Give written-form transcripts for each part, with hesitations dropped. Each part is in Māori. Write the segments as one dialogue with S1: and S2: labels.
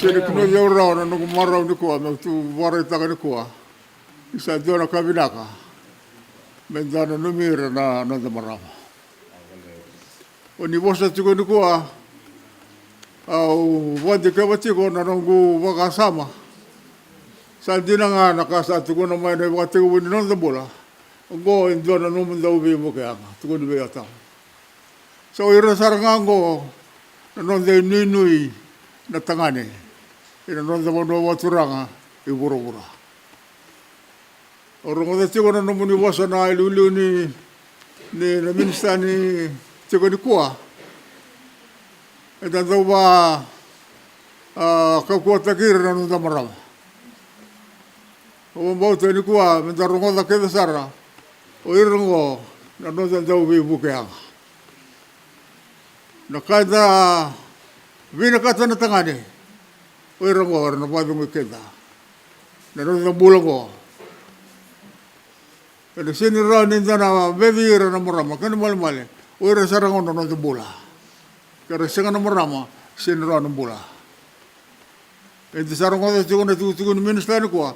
S1: Sini kino yau rau na nungu marau ni kua, me tu warai taka ni kua. Isa dona kabinaka. Me dana numira na nanda marama. O ni wosa tuko ni kua, au wadi kabatiko na nungu wakasama. Sa dina nga nakasa tuko na mai na wakatiko wini nanda bola. Ngo in dona numunda ubi mo kaya nga, tuko ni bea tau. So ira sarangango na nanda nui na tangane. Ina nanda wano waturanga i wura. O rongo da tiko na numuni wasa na ilu ni na minista ni tiko ni kua. E tanda wa kakua takira na nanda marama. O mbauta ni kua, menta rongo da keda sara. O irongo na nanda da ubi bukeanga. Na kaida vina kata na tangane. O irongo na wadungu keda. Na nanda bulango. Kada sini rau ninda na bevira na marama. Kani mali. O ira sarango na nanda bula. Kada singa na marama, sini rau na bula. Ente sarango da tigo na tuku ni minista ni kua.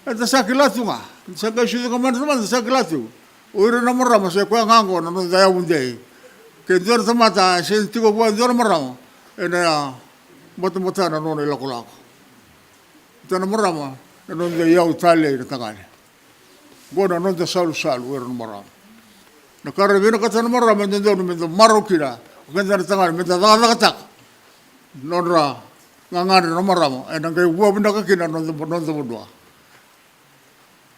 S1: Ente sakilatu nga. Saka isu ka mana sama sakilatu. O ira na marama sa kwa ngango na nanda ya undei. Ke dor tamata sini tigo bua dor marama. Ena mata na nona ilako. Tana marama na nanda ya utale na tangane. Gona nanda salu ira na marama. Na kare vina kata na marama nanda nanda maro kira. Ganda na tangane menta katak. Nonra ngangane na marama. Ena kaya buwa bina kakina nanda bodua.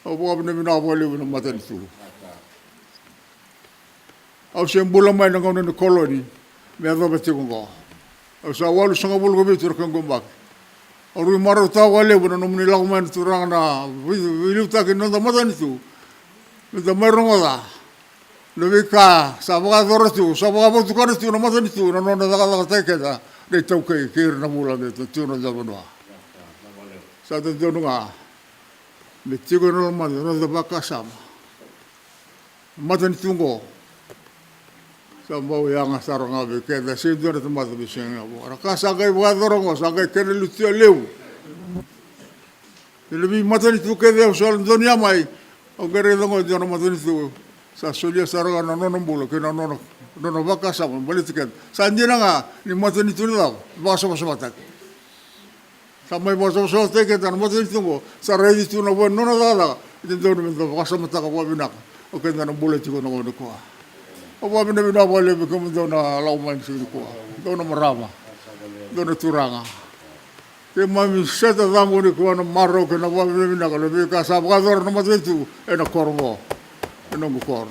S1: O buwa bina bina wali bina mata ni tulu. Au sembula mai na ngone ni koloni. Me ado beti ko. Au sa walu sanga bulu ko bitur kan gombak. Au ri maro ta wale bina no muni lag mai turang na wilu ta ke nanda mata ni tu. Menta merongoda. Lebika sabaga doratu sabaga botu kan tu na mata ni tu na nona daga ta keda. De tau ke kir na mula de tu na jabanwa. Sa de donunga. Me tigo no mata no da baka sama. Mata ni tungo. Sambau yang saranga be keda sidur te mata bisenga bo. Raka sagai buat dorongo sagai kene lutia leu. Lebih mata ni tu keda soal dunia mai. O gere dongo jona mata ni tu. Sa solia saranga na nono bolo kena nono baka sama balik tiket. Sanjina nga ni mata ni tu la basa mata. Sampai basa tiket na mata ni tungo. Sarai tu na bon nono dala. Itu dono basa mata ka binak. O kena na bolo tiko na ko. O wa bina wale be como dona lau mai sini ko. Dona marama. Dona turanga. Ke mami seta dango ni ko na maro ke na wa bina ka le ka sa ba dor na matu e na korvo. E no mo kor.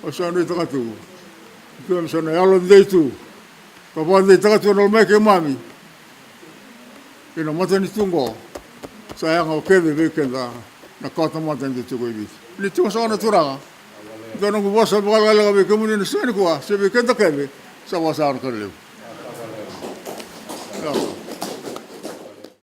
S1: O sa ni taka tu. Ke sa na alo ndei tu. Ka ba ndei taka tu no me ke mami. E na mata ni tungo. Sa ya ngo ke be ke na kota mata ni tu ko ibi. Ni tu sa na turanga. Dono ko bosa bakal kami kemudian sini kuah, sebagai kita kami, sama sama kerja.